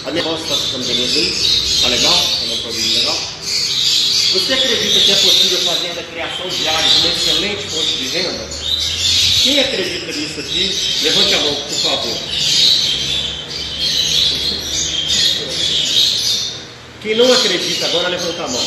A minha voz está ficando beleza aí? Tá legal? Tá um problema legal? Você acredita que é possível fazer da criação de áreas uma excelente fonte de renda? Quem acredita nisso aqui, levante a mão, por favor. Quem não acredita, agora levanta a mão.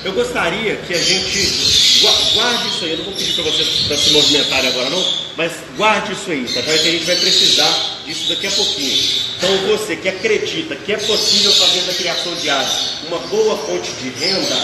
Eu gostaria que a gente guarde isso aí. Eu não vou pedir para vocês para se movimentarem agora não, mas guarde isso aí, tá? Que a gente vai precisar disso daqui a pouquinho. Então você que acredita que é possível fazer da criação de áreas uma boa fonte de renda,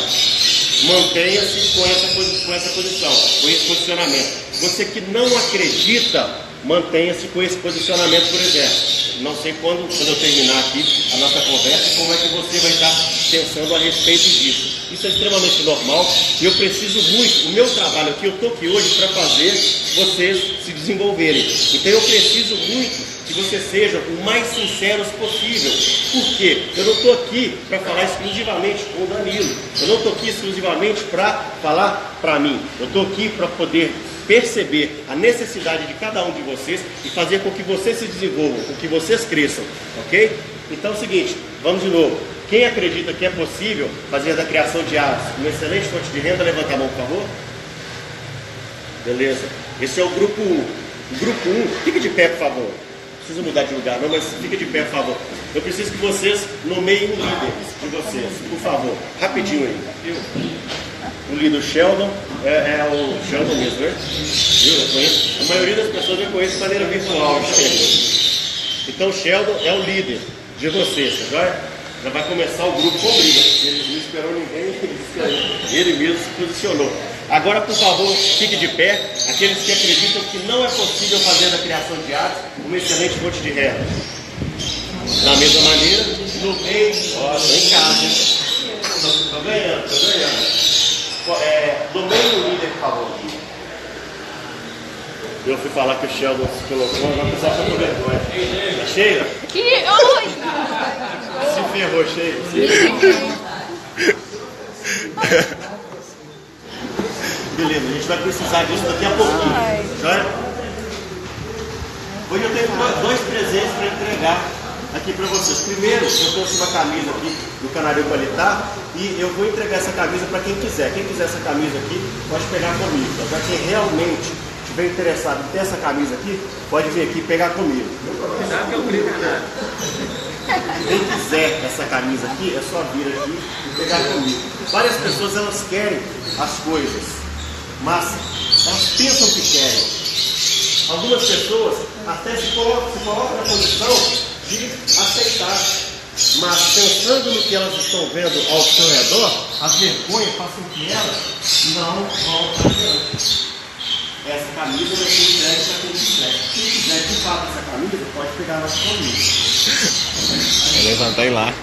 mantenha-se com essa posição, com esse posicionamento. Você que não acredita, mantenha-se com esse posicionamento, por exemplo. Não sei quando eu terminar aqui a nossa conversa, como é que você vai estar pensando a respeito disso. Isso é extremamente normal e eu preciso muito, o meu trabalho aqui, eu estou aqui hoje para fazer vocês se desenvolverem. Então eu preciso muito que vocês sejam o mais sinceros possível. Por quê? Eu não estou aqui para falar exclusivamente com o Danilo. Eu não estou aqui exclusivamente para falar para mim. Eu estou aqui para poder perceber a necessidade de cada um de vocês e fazer com que vocês se desenvolvam, com que vocês cresçam, ok? Então é o seguinte, vamos de novo. Quem acredita que é possível fazer da criação de áreas uma excelente fonte de renda, levanta a mão, por favor. Beleza. Esse é o grupo 1. O grupo 1, fique de pé, por favor. Não precisa mudar de lugar não, mas fica de pé, por favor. Eu preciso que vocês nomeiem um líder de vocês, por favor. Rapidinho aí. O líder Sheldon é o Sheldon mesmo, né? Eu conheço. A maioria das pessoas eu conheço de maneira virtual. Então o Sheldon é o líder de vocês, tá? Já vai começar o grupo com briga. Ele não esperou ninguém, ele mesmo se posicionou. Agora, por favor, fique de pé. Aqueles que acreditam que não é possível fazer da criação de áreas uma excelente fonte de renda. Da mesma maneira, no meio, estou em casa. Estou ganhando, estou ganhando. Nomeie o líder, por favor. Eu fui falar que o Sheldon se colocou, agora o pessoal está com vergonha. Tá cheio? Oi! Se ferrou, cheio. Beleza, a gente vai precisar disso daqui a pouquinho. Joia? Hoje eu tenho dois presentes para entregar aqui para vocês. Primeiro, eu trouxe uma camisa aqui do Canarinho Qualitar e eu vou entregar essa camisa para quem quiser. Quem quiser essa camisa aqui, pode pegar comigo. Para quem realmente estiver interessado em ter essa camisa aqui, pode vir aqui pegar comigo. Quem quiser essa camisa aqui, é só vir aqui e pegar comigo. Várias pessoas elas querem as coisas, mas elas pensam que querem. Algumas pessoas até se colocam na posição de aceitar, mas pensando no que elas estão vendo ao seu redor, a vergonha faz com que elas não vão adiante. Essa camisa vai ser entregue para quem quiser. Quem quiser de fato essa camisa, pode pegar mais comigo. Vou levantar e lá.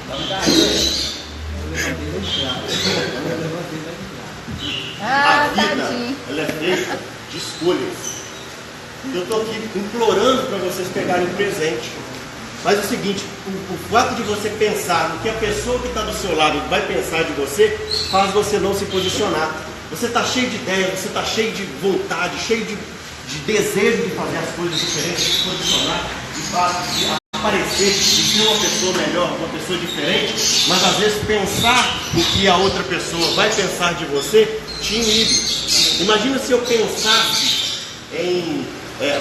A vida, ela é feita de escolhas. Eu estou aqui implorando para vocês pegarem um presente. Mas é o seguinte, o fato de você pensar no que a pessoa que está do seu lado vai pensar de você, faz você não se posicionar. Você está cheio de ideias, você está cheio de vontade, cheio de desejo de fazer as coisas diferentes, de se posicionar, de aparecer, de ser uma pessoa melhor, uma pessoa diferente, mas às vezes pensar o que a outra pessoa vai pensar de você te inibe. Imagina se eu pensasse em...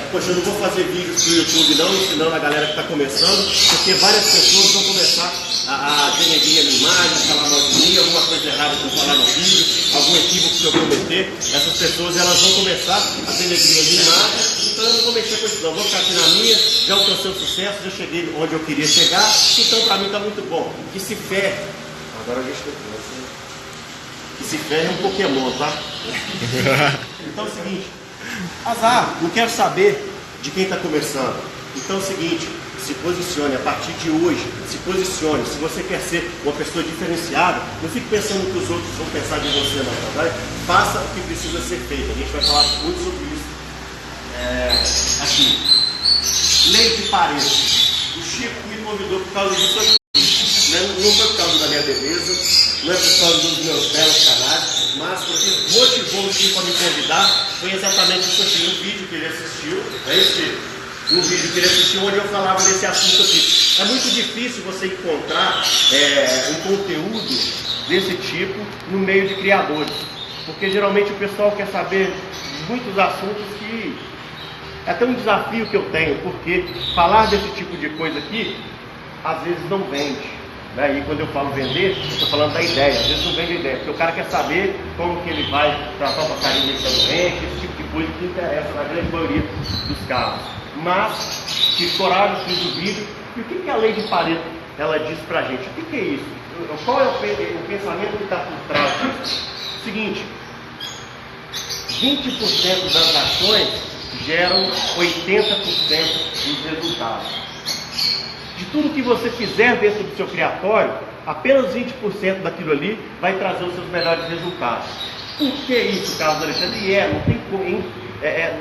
poxa, eu não vou fazer vídeos pro YouTube não, ensinando a galera que está começando, porque várias pessoas vão começar a denegrir a minha imagem, falar mal de mim, alguma coisa errada que eu falar no vídeo, algum equívoco que eu cometer. Essas pessoas elas vão começar a denegrir a minha imagem, então eu não vou mexer com isso não, vou ficar aqui na minha, já alcancei o sucesso, já cheguei onde eu queria chegar, então para mim está muito bom. Que se ferre. Agora a gente tem que se ferre é um Pokémon, tá? Então é o seguinte. Azar, não quero saber de quem está começando. Então é o seguinte, se posicione a partir de hoje, se posicione. Se você quer ser uma pessoa diferenciada, não fique pensando no que os outros vão pensar de você, não, tá? Faça o que precisa ser feito. A gente vai falar muito sobre isso. Aqui, lei de Pareto. O Chico me convidou por causa disso aqui. Não foi por causa da minha beleza, não é por causa dos meus belos canais, mas porque motivou o Chico a me convidar foi exatamente isso aqui, no vídeo que ele assistiu. É isso, Chico? um vídeo que ele assistiu onde eu falava desse assunto aqui. É muito difícil você encontrar um conteúdo desse tipo no meio de criadores, porque geralmente o pessoal quer saber muitos assuntos que é até um desafio que eu tenho, porque falar desse tipo de coisa aqui às vezes não vende. Né? E quando eu falo vender, eu estou falando da ideia. Às vezes não vende a ideia, porque o cara quer saber como que ele vai tratar o passarinho dele doente, esse tipo de coisa que interessa na grande maioria dos casos. Mas, tive coragem, fiz o vídeo. E o que a lei de Pareto ela diz pra gente? O que é isso? Qual é o pensamento que está por trás disso? Seguinte, 20% das ações geram 80% dos resultados. De tudo que você fizer dentro do seu criatório, apenas 20% daquilo ali vai trazer os seus melhores resultados. Por que isso, Carlos Alexandre?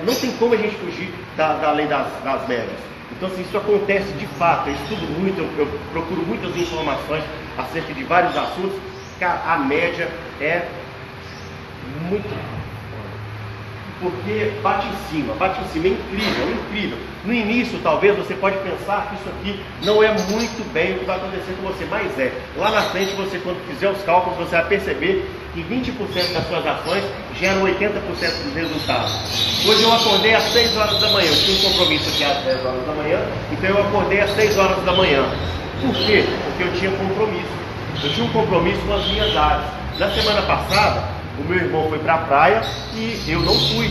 Não tem como a gente fugir da lei das médias. Então, assim, isso acontece de fato. Eu estudo muito, eu procuro muitas informações acerca de vários assuntos. Cara, a média é muito... porque bate em cima, é incrível. No início, talvez, você pode pensar que isso aqui não é muito bem o que vai acontecer com você, mas é. Lá na frente, você, quando fizer os cálculos, você vai perceber que 20% das suas ações geram 80% dos resultados. Hoje eu acordei às 6 horas da manhã, eu tinha um compromisso aqui às 10 horas da manhã, então eu acordei às 6 horas da manhã. Por quê? Porque eu tinha compromisso. Eu tinha um compromisso com as minhas áreas. Na semana passada, o meu irmão foi para a praia e eu não fui.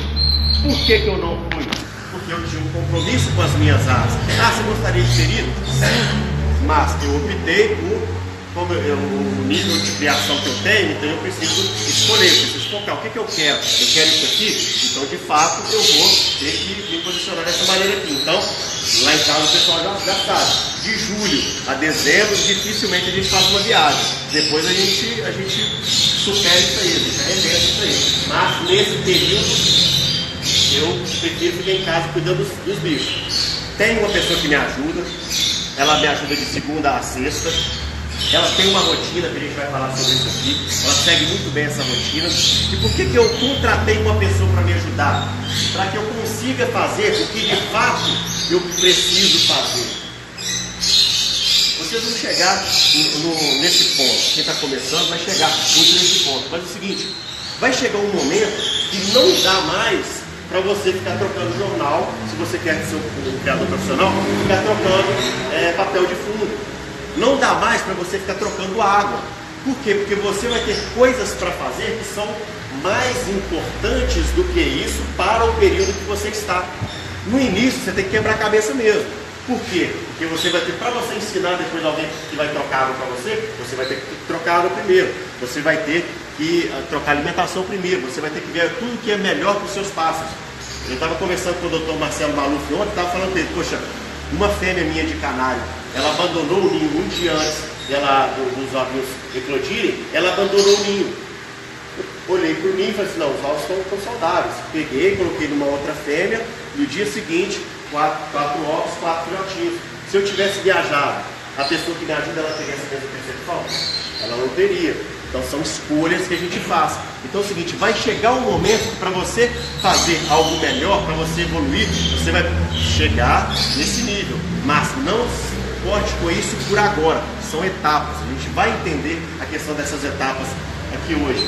Por que eu não fui? Porque eu tinha um compromisso com as minhas áreas. Ah, você gostaria de ter ido? Sim. Mas eu optei por, como o nível de criação que eu tenho, então eu preciso escolher, eu preciso focar. O que eu quero? Eu quero isso aqui? Então, de fato, eu vou ter que me posicionar dessa maneira aqui. Então, lá em casa o pessoal já sabe. De julho a dezembro, dificilmente a gente faz uma viagem. Depois a gente supera isso aí, a gente arrebenta isso aí. Mas nesse período eu prefiro ficar em casa cuidando dos bichos. Tem uma pessoa que me ajuda, ela me ajuda de segunda a sexta. Ela tem uma rotina, que a gente vai falar sobre isso aqui. Ela segue muito bem essa rotina. E por que eu contratei uma pessoa para me ajudar? Para que eu consiga fazer o que de fato eu preciso fazer. Vocês vão chegar nesse ponto. Quem está começando vai chegar muito nesse ponto. Mas é o seguinte, vai chegar um momento que não dá mais para você ficar trocando jornal, se você quer ser um criador profissional, ficar trocando papel de fundo. Não dá mais para você ficar trocando água. Por quê? Porque você vai ter coisas para fazer que são mais importantes do que isso para o período que você está. No início você tem que quebrar a cabeça mesmo. Por quê? Porque você vai ter, para você ensinar depois alguém que vai trocar água para você, você vai ter que trocar água primeiro. Você vai ter que trocar alimentação primeiro. Você vai ter que ver tudo que é melhor para os seus pássaros. Eu estava conversando com o Dr. Marcelo Maluf ontem, estava falando dele, poxa, uma fêmea minha de canário, ela abandonou o ninho um dia antes dos ovinhos eclodirem, ela abandonou o ninho. Eu olhei para o ninho e falei assim, não, os ovos estão saudáveis. Peguei, coloquei numa outra fêmea, e no dia seguinte, 4 ovos, 4 filhotinhos. Se eu tivesse viajado, a pessoa que me ajuda, ela teria essa mesma percepção? Ela não teria. Então são escolhas que a gente faz. Então é o seguinte, vai chegar um momento que para você fazer algo melhor, para você evoluir, você vai chegar nesse nível. Mas não pode com isso por agora. São etapas. A gente vai entender a questão dessas etapas aqui hoje.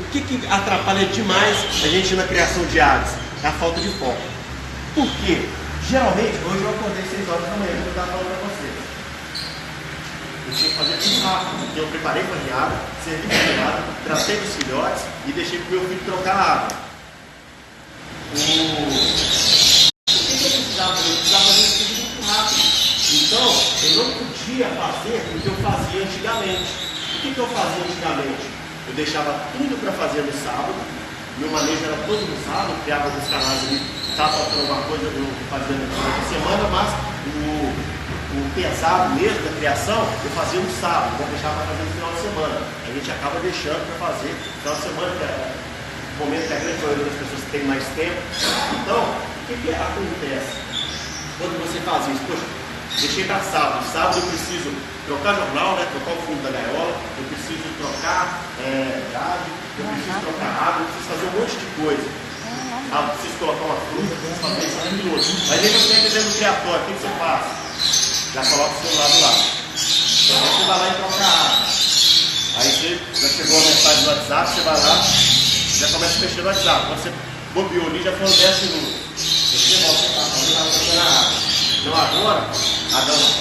O que atrapalha demais a gente na criação de aves? É a falta de foco. Por quê? Geralmente, hoje eu acordei 6 horas da manhã, eu estava falando para vocês. Eu tinha que fazer tudo rápido, porque eu preparei para a ninhada, servi para a ninhada, tratei dos filhotes e deixei para o meu filho trocar a água. O que eu precisava? Eu precisava fazer isso tudo muito rápido. Então, eu não podia fazer o que eu fazia antigamente. O que eu fazia antigamente? Eu deixava tudo para fazer no sábado, meu manejo era todo no sábado, criava alguns canais ali, estava faltando alguma coisa, eu fazia durante a semana, mas o pesado mesmo da criação eu fazia no sábado, vou deixar para fazer no final de semana. A gente acaba deixando para fazer no final de semana, que é o momento que a grande maioria das pessoas tem mais tempo. Então, o que acontece quando você faz isso? Poxa, deixei para sábado. Sábado eu preciso trocar jornal, né? Trocar o fundo da gaiola, eu preciso trocar grade, eu preciso trocar água, eu preciso fazer um monte de coisa. O preciso colocar uma fruta, preciso fazer isso, aquilo outro. Mas aí você entra dentro do criatório, o que você faz? Já coloca o celular do lado. Aí você vai lá e troca a água. Aí você já chegou a mensagem do WhatsApp, você vai lá, já começa a mexer no WhatsApp. Quando você bobeou ali, já foram 10 minutos. Você volta para trocando a água. Então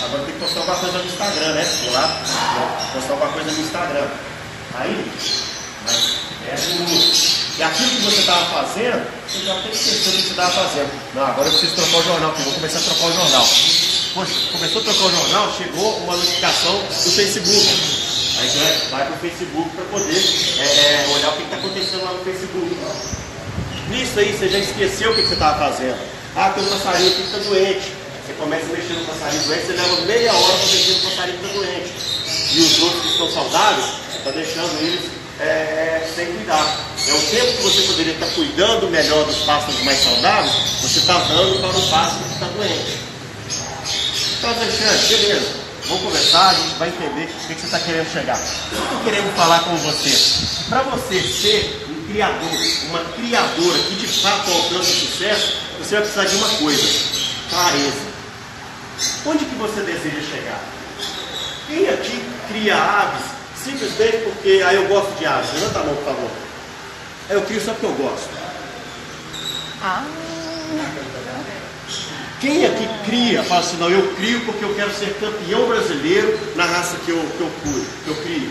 agora tem que postar alguma coisa no Instagram, né? Vou lá, postar alguma coisa no Instagram. Aí, 10 minutos. E aquilo que você estava fazendo, você já tem esquecido o que você estava fazendo. Não, agora eu preciso trocar o jornal, porque eu vou começar a trocar o jornal. Poxa, começou a trocar o jornal, chegou uma notificação do Facebook. Aí você vai para o Facebook para poder olhar o que está acontecendo lá no Facebook. Nisso aí, você já esqueceu o que você estava fazendo. Ah, tem um passarinho aqui que está doente. Você começa a mexer no passarinho doente, você leva meia hora para mexer no passarinho que está doente. E os outros que estão saudáveis, você está deixando eles sem cuidar. É o tempo que você poderia estar cuidando melhor dos pássaros mais saudáveis, você está dando para o pássaro que está doente. Então, Alexandre, beleza, vamos conversar, a gente vai entender o que você está querendo chegar. Eu estou querendo falar com você. Para você ser um criador, uma criadora que de fato alcança o sucesso, você vai precisar de uma coisa: clareza. Onde que você deseja chegar? Quem aqui cria aves simplesmente porque eu gosto de aves? Levanta a mão, por favor. Eu crio só porque eu gosto. Quem aqui cria, fala assim, não, eu crio porque eu quero ser campeão brasileiro na raça que eu crio?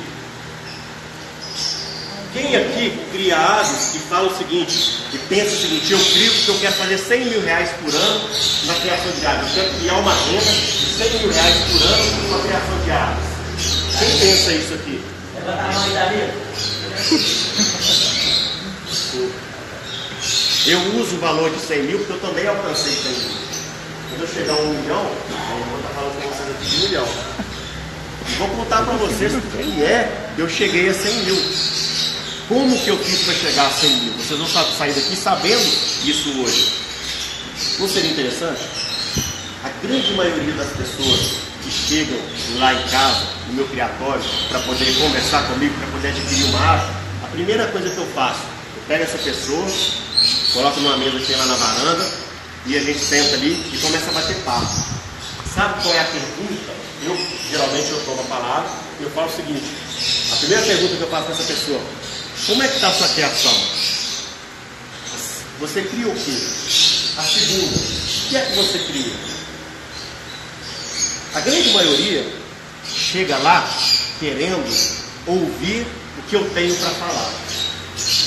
Quem aqui cria aves e fala o seguinte, e pensa o seguinte: eu crio porque eu quero fazer 100 mil reais por ano na criação de aves, eu quero criar uma renda de 100 mil reais por ano na criação de aves? Quem pensa isso aqui? Levanta a mão aí, Davi. Eu uso o valor de 100 mil porque eu também alcancei 100 mil. Quando eu chegar a 1 milhão, eu vou estar falando com vocês aqui de 1 milhão. E vou contar para vocês o que eu cheguei a 100 mil. Como que eu fiz para chegar a 100 mil? Vocês vão sair daqui sabendo isso hoje. Não seria interessante? A grande maioria das pessoas que chegam lá em casa, no meu criatório, para poder conversar comigo, para poder adquirir uma ave, a primeira coisa que eu faço, eu pego essa pessoa, coloco numa mesa que tem lá na varanda, e a gente senta ali e começa a bater papo. Sabe qual é a pergunta? Geralmente eu tomo a palavra e eu falo o seguinte: a primeira pergunta que eu faço para essa pessoa: como é que está a sua criação? Você cria o quê? A segunda: o que é que você cria? A grande maioria chega lá querendo ouvir o que eu tenho para falar.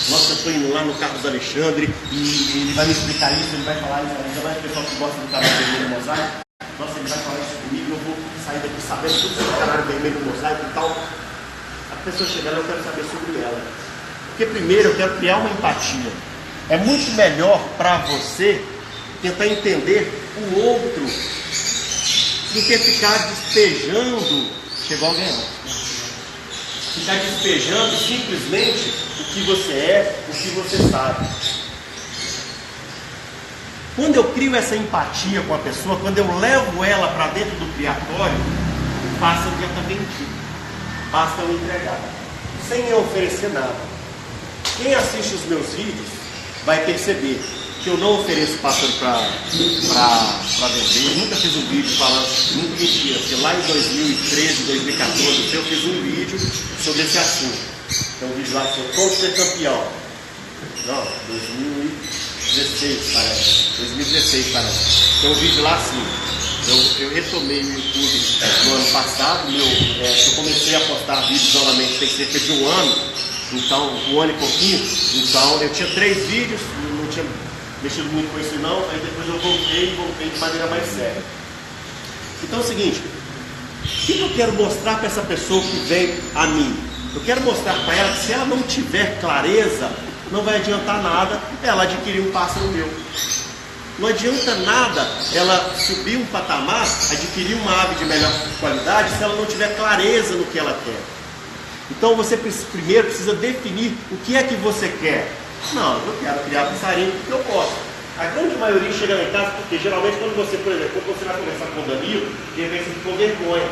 Nossa, eu estou indo lá no Carlos Alexandre e ele vai me explicar isso, ele vai falar isso, ainda mais o pessoal que gosta do canal Vermelho Mosaico. Nossa, ele vai falar isso comigo, eu vou sair daqui sabendo tudo sobre o canal Vermelho Mosaico e tal. A pessoa chega lá, eu quero saber sobre ela. Porque primeiro eu quero criar uma empatia. É muito melhor para você tentar entender o outro do que ficar despejando. Chegou alguém lá. Ficar despejando simplesmente o que você é, o que você sabe. Quando eu crio essa empatia com a pessoa, quando eu levo ela para dentro do criatório, o pássaro já está vendido. Basta eu entregar, sem eu oferecer nada. Quem assiste os meus vídeos vai perceber que eu não ofereço pássaro para vender. Eu nunca fiz um vídeo falando, nunca mentira, porque lá em 2013, 2014, eu fiz um vídeo sobre esse assunto. Tem um vídeo lá sobre como ser campeão. Não, 2016 parece. 2016 parece. Tem um vídeo lá assim. Eu retomei o YouTube no ano passado. Eu comecei a postar vídeos novamente tem cerca de um ano. Então, um ano e pouquinho. Então, eu tinha 3 vídeos, não tinha mexido muito com isso não. Aí depois eu voltei de maneira mais séria. Então é o seguinte: o que eu quero mostrar para essa pessoa que vem a mim? Eu quero mostrar para ela que se ela não tiver clareza, não vai adiantar nada ela adquirir um pássaro meu. Não adianta nada ela subir um patamar, adquirir uma ave de melhor qualidade, se ela não tiver clareza no que ela quer. Então você primeiro precisa definir o que é que você quer. Não, eu quero criar passarinho porque eu posso. A grande maioria chega lá em casa porque geralmente quando você, por exemplo, quando você vai conversar com o Danilo, ele vem sempre com vergonha.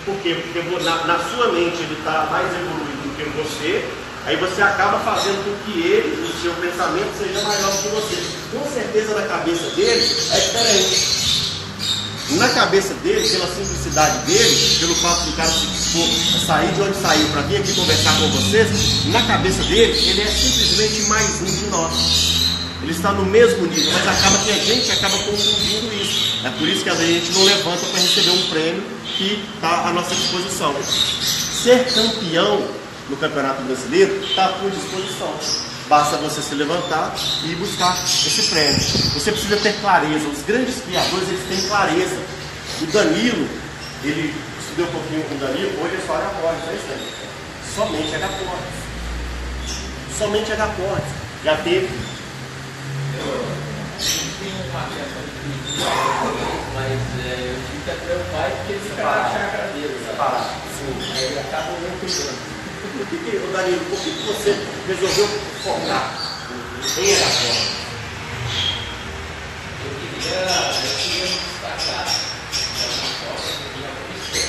Por quê? Porque na sua mente ele está mais evoluído do que você, Aí você acaba fazendo com que ele, o seu pensamento, seja maior que você. Com certeza na cabeça dele é diferente. Na cabeça dele, pela simplicidade dele, pelo fato do cara se dispor a sair de onde saiu para vir aqui conversar com vocês, na cabeça dele, ele é simplesmente mais um de nós. Ele está no mesmo nível, mas acaba que a gente acaba confundindo isso. É por isso que às vezes a gente não levanta para receber um prêmio que está à nossa disposição. Ser campeão no Campeonato Brasileiro está à sua disposição. Basta você se levantar e buscar esse prêmio. Você precisa ter clareza. Os grandes criadores, eles têm clareza. O Danilo, ele estudou um pouquinho com o Danilo, hoje é só H-Portes, é isso aí. Somente H-Portes. Somente H-Portes. Já teve. Mas eu tive que até o pai porque ele fica na chácara dele. Separado. Sim. Aí ele acaba não cuidando. Danilo, por que você resolveu focar em H-Portes? Eu queria me destacar de alguma forma que minha profissão.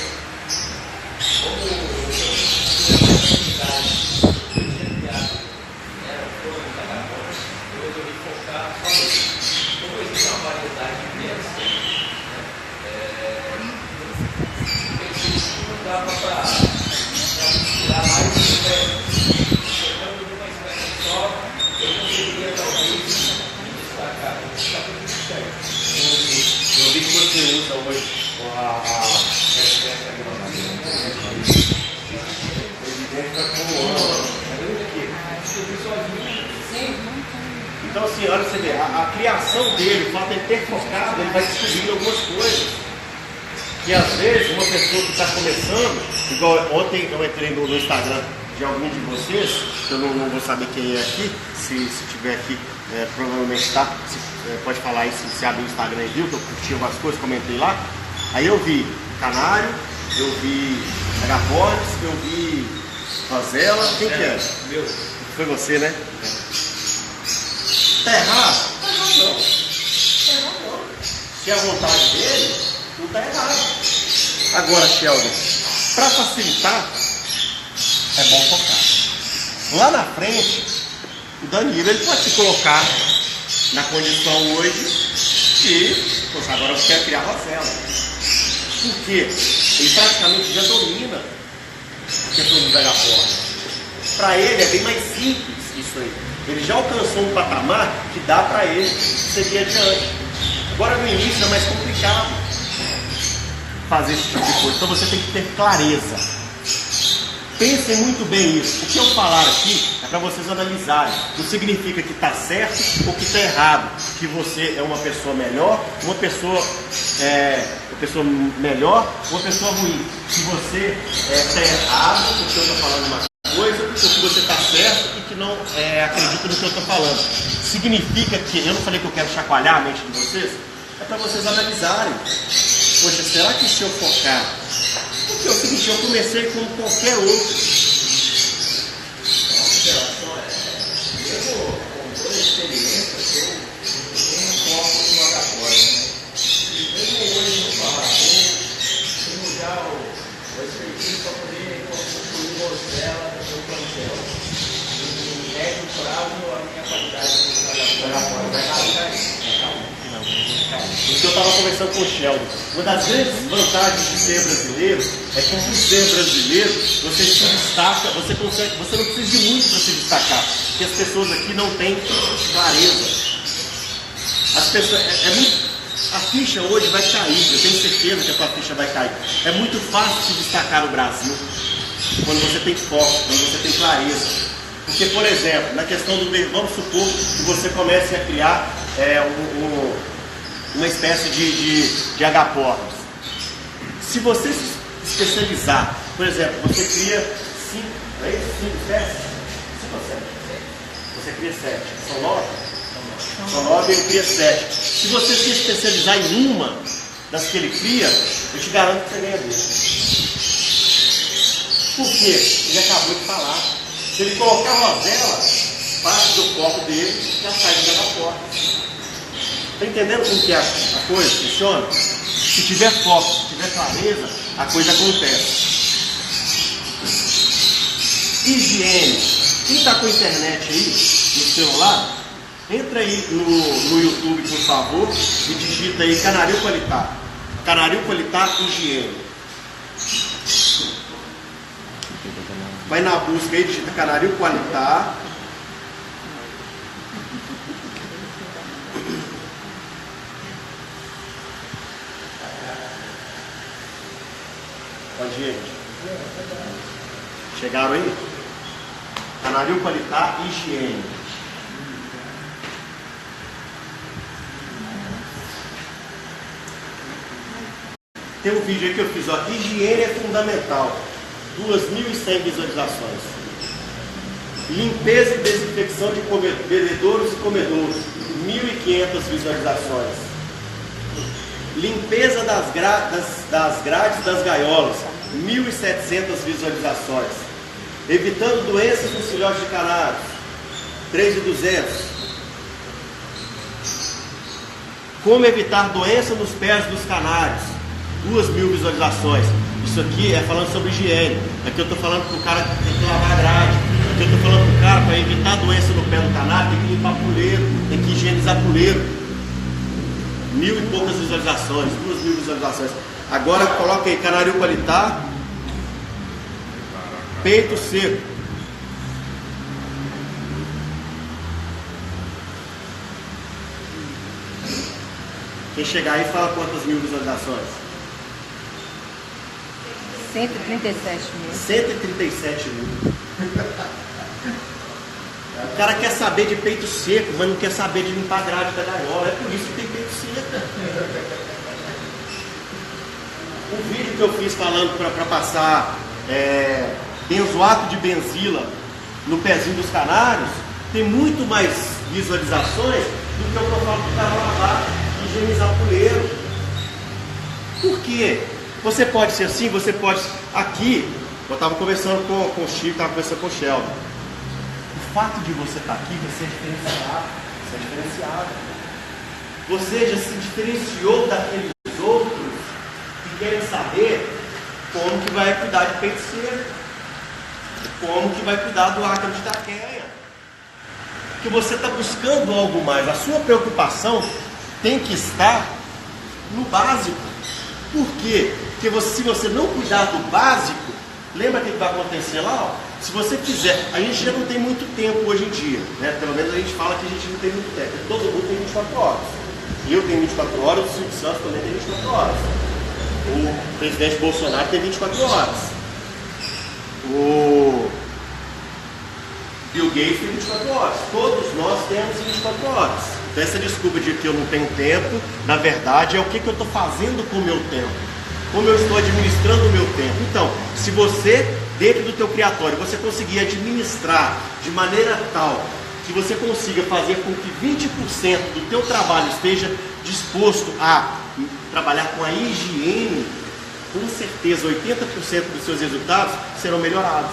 Como eu tinha uma oportunidade de criado, foram de H-Portes, eu resolvi focar só nisso. Como existe uma variedade imensa, pensei que não dava para misturar mais focando numa espécie só, eu conseguiria talvez me destacar. Está tudo certo. Eu vi que você usa hoje então assim, olha você vê, a criação dele, o fato de ele ter focado, ele vai descobrir algumas coisas. Que às vezes uma pessoa que está começando, igual ontem eu entrei no Instagram de algum de vocês, que eu não vou saber quem é aqui, se tiver aqui, provavelmente está, pode falar aí se abrir o Instagram e viu, que eu curti algumas coisas, comentei lá. Aí eu vi Canário, eu vi H-Portes, eu vi Rosela, quem que é? Meu. Foi você, né? Tá errado? Tá errado não. Tá errado não. Se é a vontade dele, não está errado. Agora, Sheldon, para facilitar, é bom focar. Lá na frente, o Danilo ele pode se colocar na condição hoje de, poxa, agora eu quero criar Rosela. Por quê? Ele praticamente já domina a questão dos H-Portes. Para ele é bem mais simples isso aí. Ele já alcançou um patamar que dá para ele seguir adiante. Agora no início é mais complicado fazer esse tipo de coisa. Então você tem que ter clareza. Pensem muito bem isso. O que eu falar aqui é para vocês analisarem. Não significa que está certo ou que está errado. Que você é uma pessoa melhor, uma pessoa melhor, uma pessoa ruim. Que você está errado porque eu estou falando uma coisa, ou que você está certo e que não acredita no que eu estou falando. Significa que, eu não falei que eu quero chacoalhar a mente de vocês, é para vocês analisarem. Poxa, será que se eu focar? Porque é o seguinte, eu comecei como qualquer outro. Mesmo com toda a experiência, eu tenho um foco no H-Portes. Mesmo hoje no Barracão, tenho já o expertise para poder construir o Rosela do meu plantel. Em médio prazo, a minha qualidade do H-Portes vai cair. Porque eu estava conversando com o Sheldon. Uma das grandes vantagens de ser brasileiro é que por ser brasileiro você se destaca, você não precisa de muito para se destacar, porque as pessoas aqui não têm clareza. As pessoas, a ficha hoje vai cair, eu tenho certeza que a tua ficha vai cair. É muito fácil se destacar no Brasil quando você tem foco, quando você tem clareza. Porque, por exemplo, na questão do, vamos supor que você comece a criar uma espécie de H-Portes. Se você se especializar, por exemplo, você cria 5, não é isso? 5 espécies? 5 ou 7? Você cria 7. São 9? São 9 e ele cria 7. Se você se especializar em uma das que ele cria, eu te garanto que você ganha dele. Por quê? Ele acabou de falar. Se ele colocar Rosela, parte do foco dele já sai do H-Portes. Está entendendo como que a coisa funciona? Se tiver foco, se tiver clareza, a coisa acontece. Higiene. Quem está com a internet aí, no celular, entra aí no YouTube, por favor, e digita aí Canaril Qualitar. Canaril Qualitar Higiene. Vai na busca aí, digita Canaril Qualitar. Ó, gente. Chegaram aí? Canaril Qualitar Higiene. Tem um vídeo aí que eu fiz, ó, higiene é fundamental, 2.100 visualizações. Limpeza e desinfecção de bebedouros e comedouros, 1.500 visualizações. Limpeza das grades das gaiolas, 1.700 visualizações. Evitando doenças nos filhotes de canários, 3.200. Como evitar doença nos pés dos canários, 2.000 visualizações. Isso aqui é falando sobre higiene. Aqui eu estou falando para o cara que tem que lavar a grade. Aqui eu estou falando para o cara, para evitar doença no pé do canário, tem que limpar puleiro, tem que higienizar puleiro. 1.000 e poucas visualizações, 2.000 visualizações. Agora coloca aí Canaril Qualitar, peito seco. Quem chegar aí fala quantas mil visualizações? 137 mil. 137 mil. O cara quer saber de peito seco, mas não quer saber de limpar a grade da gaiola. É por isso que tem peito seco. O vídeo que eu fiz falando para passar benzoato de benzila no pezinho dos canários tem muito mais visualizações do que eu estou falando para lavar e higienizar o puleiro. Por quê? Você pode ser assim, você pode... Aqui, eu estava conversando com o Chico, estava conversando com o Sheldon. O fato de você estar aqui, você é diferenciado. Você é diferenciado. Você já se diferenciou daqueles outros que querem saber como que vai cuidar de peito seco, como que vai cuidar do ácaro de traqueia. Que você está buscando algo mais. A sua preocupação tem que estar no básico. Por quê? Porque se você não cuidar do básico, lembra o que vai acontecer lá? Ó? Se você fizer, a gente já não tem muito tempo hoje em dia, né? Pelo menos a gente fala que a gente não tem muito tempo. Todo mundo tem 24 horas. Eu tenho 24 horas, o Silvio Santos também tem 24 horas. O presidente Bolsonaro tem 24 horas. O Bill Gates tem 24 horas. Todos nós temos 24 horas. Então essa desculpa de que eu não tenho tempo, na verdade é o que eu estou fazendo com o meu tempo. Como eu estou administrando o meu tempo. Então, se você, dentro do teu criatório, você conseguir administrar de maneira tal que você consiga fazer com que 20% do teu trabalho esteja disposto a trabalhar com a higiene, com certeza 80% dos seus resultados serão melhorados.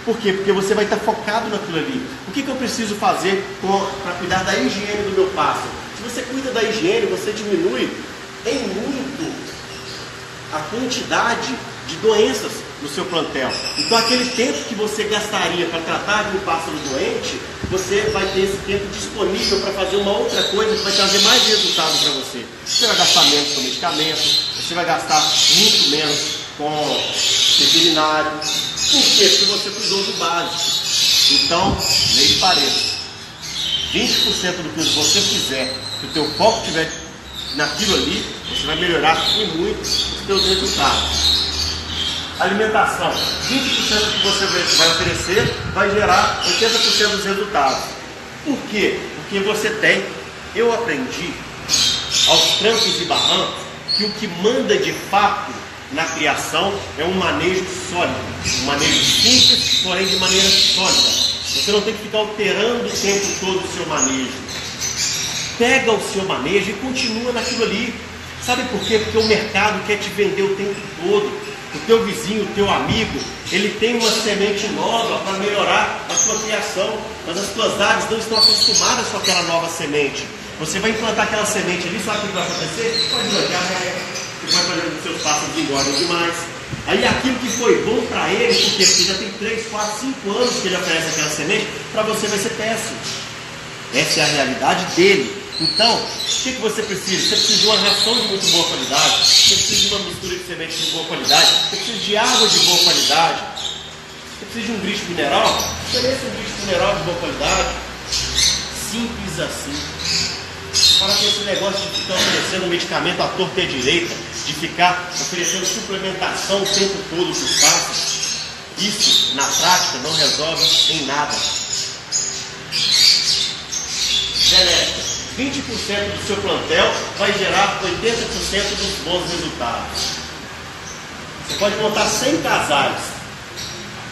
Por quê? Porque você vai estar focado naquilo ali. O que eu preciso fazer para cuidar da higiene do meu pássaro? Se você cuida da higiene, você diminui em muito a quantidade de doenças no seu plantel. Então aquele tempo que você gastaria para tratar de um pássaro doente, você vai ter esse tempo disponível para fazer uma outra coisa que vai trazer mais resultado para você. Você vai gastar menos com medicamento, você vai gastar muito menos com veterinário. Por quê? Porque você cuidou do básico. Então, lei de Pareto. 20% do que você fizer, que o teu foco estiver naquilo ali, você vai melhorar e muito os seus resultados. Alimentação, 20% do que você vai oferecer vai gerar 80% dos resultados. Por quê? Porque você tem, eu aprendi aos trancos e barrancos que o que manda de fato na criação é um manejo sólido, um manejo simples, porém de maneira sólida. Você não tem que ficar alterando o tempo todo o seu manejo. Pega o seu manejo e continua naquilo ali. Sabe por quê? Porque o mercado quer te vender o tempo todo. O teu vizinho, o teu amigo, ele tem uma semente nova para melhorar a sua criação, mas as tuas aves não estão acostumadas com aquela nova semente. Você vai implantar aquela semente ali, sabe o que vai acontecer? Pode manjar, você vai fazer com que seus pássaros engordem demais, Aí aquilo que foi bom para ele, porque já tem 3, 4, 5 anos que ele oferece aquela semente, para você vai ser péssimo. Essa é a realidade dele. Então, o que você precisa? Você precisa de uma ração de muito boa qualidade, você precisa de uma mistura de sementes de boa qualidade, você precisa de água de boa qualidade, você precisa de um grifo mineral, ofereça um grifo mineral de boa qualidade. Simples assim. Para que esse negócio de ficar oferecendo medicamento à torta e à direita, de ficar oferecendo suplementação o tempo todo para os passos, isso na prática não resolve em nada. Genética: 20% do seu plantel vai gerar 80% dos bons resultados. Você pode montar 100 casais,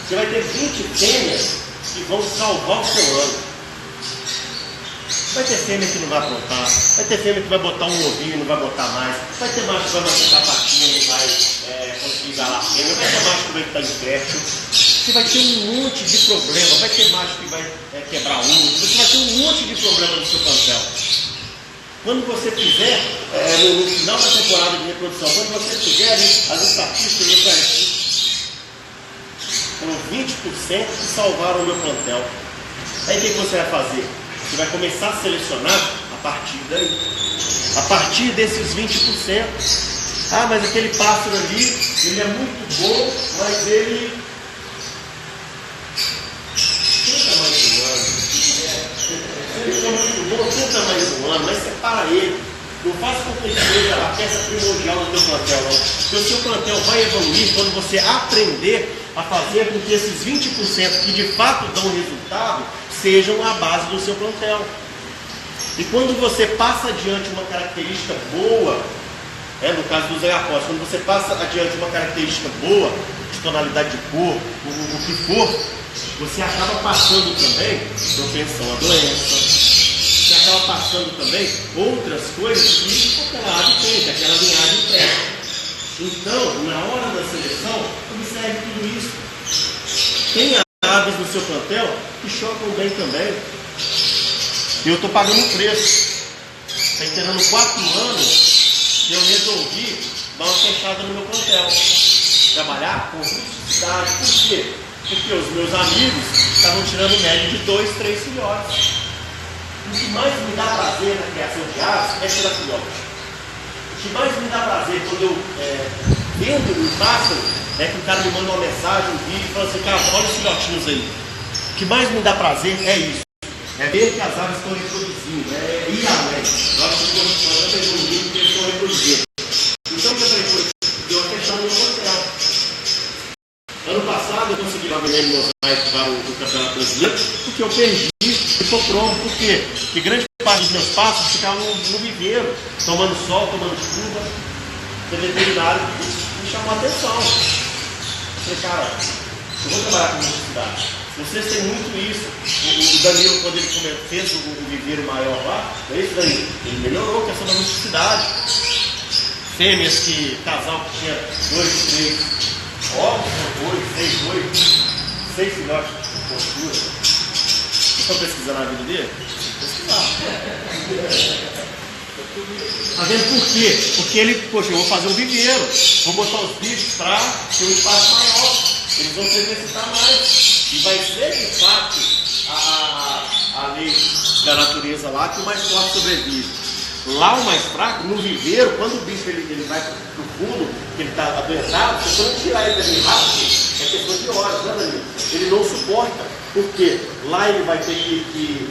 você vai ter 20 fêmeas que vão salvar o seu ano. Vai ter fêmea que não vai aprontar, vai ter fêmea que vai botar um ovinho e não vai botar mais, vai ter macho que vai machucar a patinha e não vai conseguir dar a fêmea, vai ter macho que vai estar infértil, você vai ter um monte de problema, vai ter macho que vai quebrar unha, você vai ter um monte de problema no seu plantel. Quando você fizer, no final da temporada de reprodução, quando você fizer as estatísticas, foram 20% que salvaram o meu plantel. Aí o que você vai fazer? Você vai começar a selecionar a partir daí. A partir desses 20%. Ah, mas aquele pássaro ali, ele é muito bom, mas ele tenta mais um ano. Ele é muito bom, tenta mais um ano, mas separa ele. Não faça com que ele seja a peça primordial do teu plantel, não. Porque o seu plantel vai evoluir quando você aprender a fazer com que esses 20% que de fato dão resultado sejam a base do seu plantel. E quando você passa adiante uma característica boa, no caso dos agapós, quando você passa adiante uma característica boa, de tonalidade de cor, o que for, você acaba passando também propensão à doença, você acaba passando também outras coisas que aquela ave tem, que aquela linhagem tem. Então, na hora da seleção, observe tudo isso. Tem aves no seu plantel que chocam bem também. Eu estou pagando um preço. Está entendendo 4 anos que eu resolvi dar uma fechada no meu plantel. Trabalhar com rusticidade. Por quê? Porque os meus amigos estavam tirando média de 2, 3 filhotes. O que mais me dá prazer na criação de aves é tirar filhotes. O que mais me dá prazer quando eu vendo um pássaro é que o cara me manda uma mensagem, um vídeo, e fala assim: cara, olha os filhotinhos aí. O que mais me dá prazer é isso. É ver que as aves estão reproduzindo, é ir além. Nós estamos evoluindo porque eles estão reproduzindo. Então, o que eu falei? Eu fechando meu plantel. Ano passado eu consegui lá vender mosaico para o Campeonato Brasileiro, porque eu perdi hipocromo. Por quê? Porque grande parte dos meus pássaros ficavam no viveiro, tomando sol, tomando chuva. O veterinário me chamou a atenção. Eu falei: cara, eu vou trabalhar com rusticidade. Vocês têm muito isso. O Danilo, quando ele fez o viveiro maior lá, não é isso, Danilo? Ele melhorou a questão da rusticidade. Fêmeas que, casal que tinha 2, 3 ovos, 6 filhotes de postura. Vocês estão pesquisando a vida dele? Pesquisar. Tá vendo por quê? Porque ele, poxa, eu vou fazer um viveiro, vou botar os bichos para ter um espaço maior, eles vão se exercitar mais. E vai ser de fato a lei da natureza lá que o mais forte sobrevive. Lá o mais fraco, no viveiro, quando o bicho ele vai para o fundo, que ele está adoentado, se você não tirar ele dali rápido, é questão de horas, né, Danilo? Ele não suporta, porque lá ele vai ter que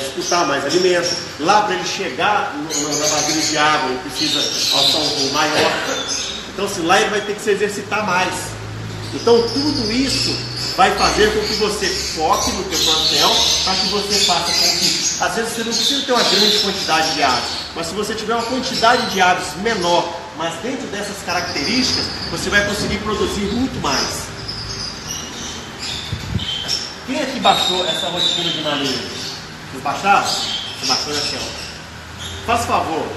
disputar mais alimento, lá para ele chegar na vasilha de água, ele precisa alçar um voo maior. Então, assim, lá ele vai ter que se exercitar mais. Então, tudo isso vai fazer com que você foque no teu plantel, para que você faça com que, às vezes você não precisa ter uma grande quantidade de aves, mas se você tiver uma quantidade de aves menor, mas dentro dessas características, você vai conseguir produzir muito mais. Quem aqui baixou essa rotina de manejo? Vocês baixaram? Você baixou na tela. Faça favor,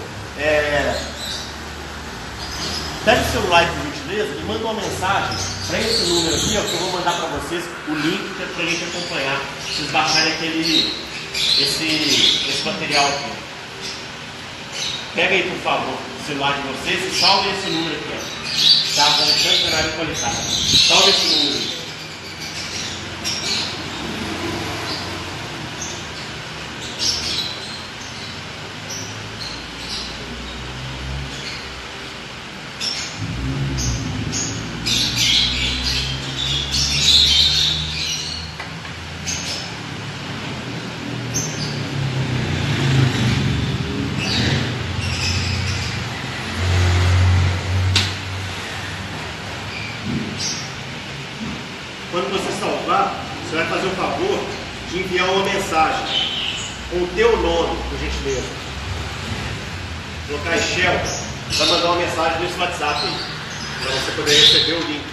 pega o celular por gentileza e manda uma mensagem para esse número aqui, ó, que eu vou mandar para vocês o link para a gente acompanhar. Vocês baixarem esse material aqui. Pega aí, por favor, o celular de vocês e salve esse número aqui, ó. Tá? tanto canário qualificado. Salve esse número. Quando você salvar, você vai fazer o favor de enviar uma mensagem com o teu nome, por gentileza. Colocar Shell, vai mandar uma mensagem nesse WhatsApp aí, para você poder receber o link.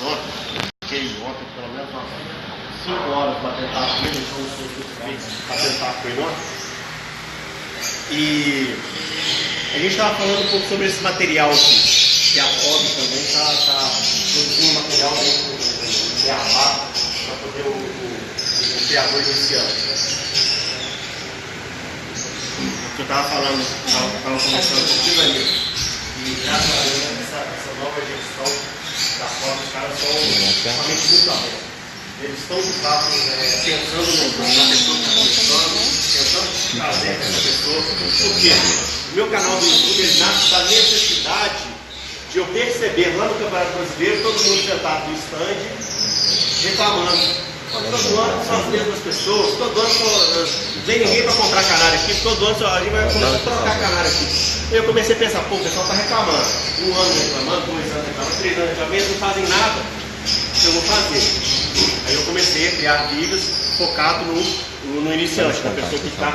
Ontem, fiquei ontem pelo menos umas 5 horas para tentar com ele, então não sei para tentar com ele ontem. E a gente estava falando um pouco sobre esse material aqui, que a FOB também está produzindo material beabá para poder o criador iniciante. Eu estava falando, estava conversando com o Danilo, e graças a Deus essa nova gestão da FOB, os caras são realmente muito abertos. Eles estão de fato pensando na pessoa que está começando, tentando trazer essa pessoa. Por quê? O meu canal do YouTube ele nasce da necessidade de eu perceber lá no Campeonato Brasileiro todo mundo sentado no stand reclamando. Todo ano são as mesmas pessoas, todo ano não vem ninguém para comprar canário aqui, todo ano a gente vai começar a trocar canário aqui. Eu comecei a pensar, pô, o pessoal está reclamando. 1 ano reclamando, 2 anos reclamando, 3 anos reclamando, eles não fazem nada. Eu vou fazer. Aí eu comecei a criar vídeos focados no iniciante, na pessoa que está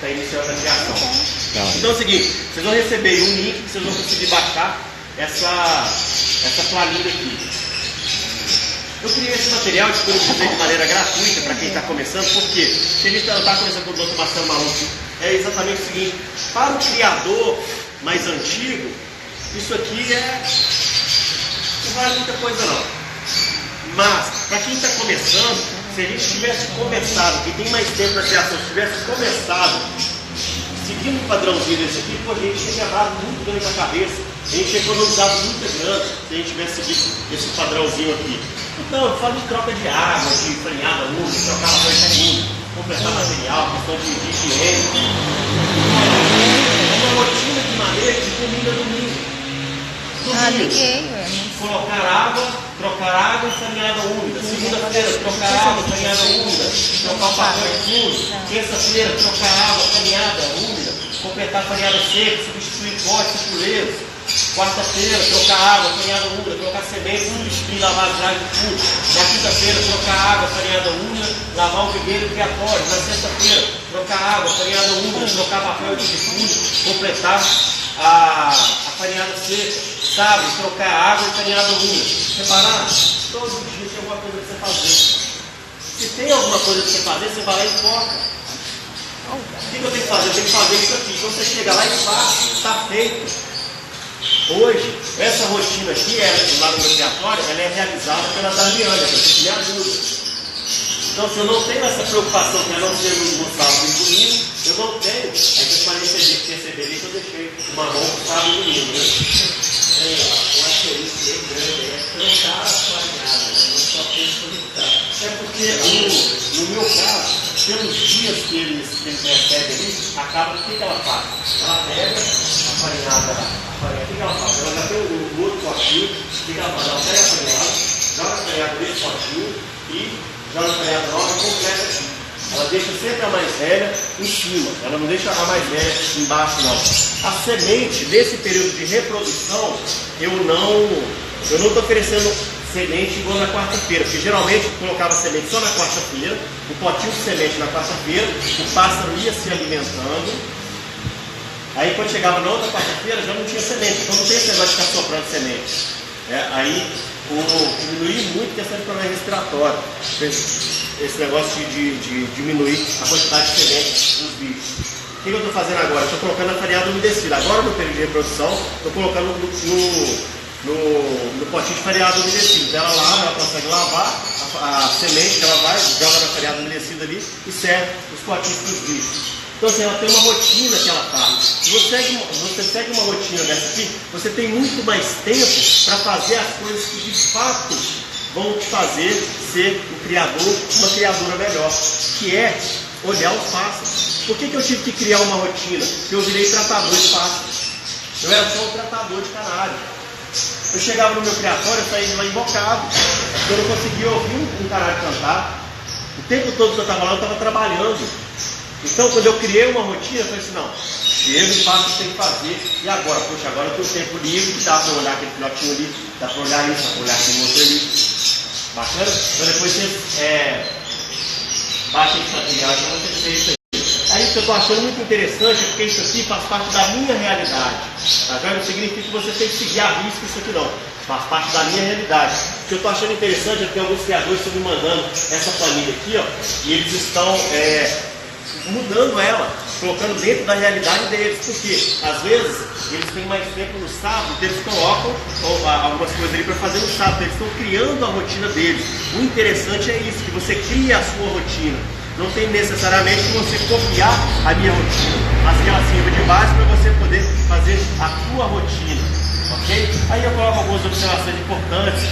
iniciando a criação. Então é o seguinte, vocês vão receber um link que vocês vão conseguir baixar essa planilha aqui. Eu criei esse material disponibilizei de maneira gratuita para quem está começando, porque se ele está começando com o Dr. Marcelo Maluf, é exatamente o seguinte, para o criador mais antigo, isso aqui não vale muita coisa não. Mas, para quem está começando, se a gente tivesse começado, quem tem mais tempo na criação, se tivesse começado seguindo um padrãozinho desse aqui, pô, a gente tinha quebrado muito grande a cabeça, a gente tinha economizado muita grana se a gente tivesse seguido esse padrãozinho aqui. Então, eu falo de troca de água, de farinhada úmida, trocar uma coisa úmida, completar material, questão de higiene. Uma rotina de manejo de comida domingo. Colocar água, trocar água e farinhada úmida. Segunda-feira, trocar água, farinhada úmida. Trocar o papel de fundo. Terça-feira, trocar água, farinhada úmida. Completar farinhada seca, substituir potes e fuleiros. Quarta-feira, trocar água, farinhada úmida, trocar semente, substituir lavar as áreas de fundo. Na quinta-feira, trocar água, farinhada úmida, lavar o viveiro criatório. Na sexta-feira, trocar água, farinhada úmida, trocar papel de fundo, completar a farinhada seca. Sabe, trocar água e farinhada úmida. Repararam? Todo dia tem alguma coisa para você fazer. Se tem alguma coisa para você fazer, você vai lá e foca. O que eu tenho que fazer? Eu tenho que fazer isso aqui. Então você chega lá e faz, está feito. Hoje, essa rotina aqui, lá no meu criatório, ela é realizada pela Damiana, que me ajuda. Então, se eu não tenho essa preocupação que é não ser no sábado e domingo, eu não tenho. Aí vocês podem perceber ali que eu deixei uma mão no sábado e domingo, né? Eu acho que é isso bem grande, é trocar a farinhada, não só conectar. É porque, no meu caso, pelos dias que eles recebem ali, acaba o que ela faz? Ela pega a farinhada, o que ela faz? Ela já tem o outro potinho, o que ela faz? Ela pega a farinhada, joga a farinhada nesse potinho e joga a farinhada nova e completa aqui. Ela deixa sempre a mais velha em cima, ela não deixa a mais velha embaixo não. A semente, nesse período de reprodução, eu não estou oferecendo semente igual na quarta-feira, porque geralmente eu colocava semente só na quarta-feira, o potinho de semente na quarta-feira, o pássaro ia se alimentando, aí quando chegava na outra quarta-feira já não tinha semente, então não tem esse negócio de ficar soprando semente. Aí diminuir muito a questão de problema respiratório, esse negócio de diminuir a quantidade de semente dos bichos. O que eu estou fazendo agora? Estou colocando a farinhada umedecida. Agora no período de reprodução, estou colocando no potinho de farinhada umedecida. Então ela lava, ela consegue lavar a semente, ela vai, joga na farinhada umedecida ali e serve os potinhos para os bichos. Então assim, ela tem uma rotina que ela faz. Se você segue uma rotina dessa aqui, você tem muito mais tempo para fazer as coisas que de fato vão te fazer ser um criador, uma criadora melhor, que é olhar os pássaros. Por que eu tive que criar uma rotina? Porque eu virei tratador de pássaros. Eu era só um tratador de canário. Eu chegava no meu criatório, eu saía de lá invocado. Eu não conseguia ouvir um canário cantar. O tempo todo que eu estava lá, eu estava trabalhando. Então, quando eu criei uma rotina, eu falei assim, não, chego e faço o que tem que fazer. E agora? Poxa, agora eu tenho tempo livre, dá para olhar aquele filhotinho ali, dá para olhar isso, dá para olhar aquele outro ali. Bacana? Então depois você baixa esse material e você fez isso aí. Aí o que eu estou achando muito interessante é porque isso aqui faz parte da minha realidade. Tá vendo? Não significa que você tem que seguir a risca isso aqui não. Faz parte da minha realidade. O que eu estou achando interessante é que alguns criadores estão me mandando essa planilha aqui, ó, e eles estão mudando ela, colocando dentro da realidade deles, porque às vezes eles têm mais tempo no sábado, então eles colocam algumas coisas ali para fazer no sábado, eles estão criando a rotina deles. O interessante é isso, que você cria a sua rotina. Não tem necessariamente que você copiar a minha rotina, mas que ela sirva de base para você poder fazer a sua rotina, ok? Aí eu coloco algumas observações importantes,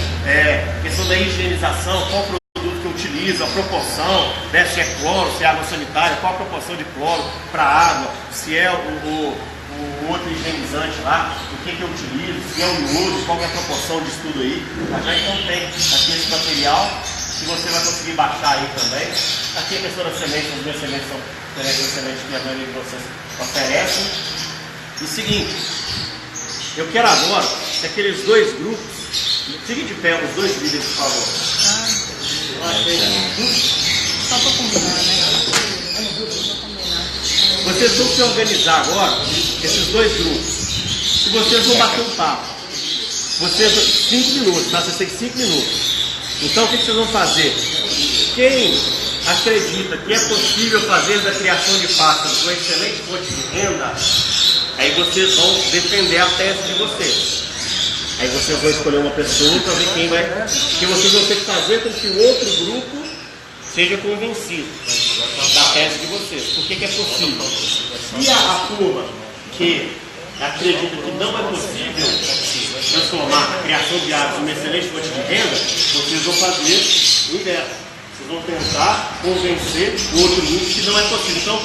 questão da higienização, qual produto que eu utilizo, a proporção, né, se é cloro, se é água sanitária, qual a proporção de cloro para água, se é o outro higienizante lá, o que eu utilizo, se é o iodo, qual é a proporção disso tudo aí. Já então tem aqui esse material, que você vai conseguir baixar aí também. Aqui a questão das sementes, as minhas sementes são diferentes das sementes que a maioria de vocês oferecem. E o seguinte, eu quero agora que aqueles dois grupos, fiquem de pé, os dois líderes, por favor. Só para combinar, né? Vocês vão se organizar agora, esses dois grupos, e vocês vão bater um papo. Vocês, 5 minutos, tá? Vocês têm 5 minutos. Então o que vocês vão fazer? Quem acredita que é possível fazer da criação de pássaros uma excelente fonte de renda, aí vocês vão defender a tese de vocês. Aí vocês vão escolher uma pessoa para ver quem vai. Que vocês vão ter que fazer com que o outro grupo seja convencido da tese de vocês. Por que é possível? Se a turma que acredita que não é possível transformar a criação de aves numa excelente fonte de renda, vocês vão fazer o inverso. Vocês vão tentar convencer o outro grupo que não é possível. Então,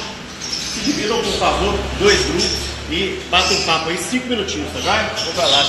se dividam, por favor, dois grupos e batam um papo aí, 5 minutinhos, tá? Vai lá,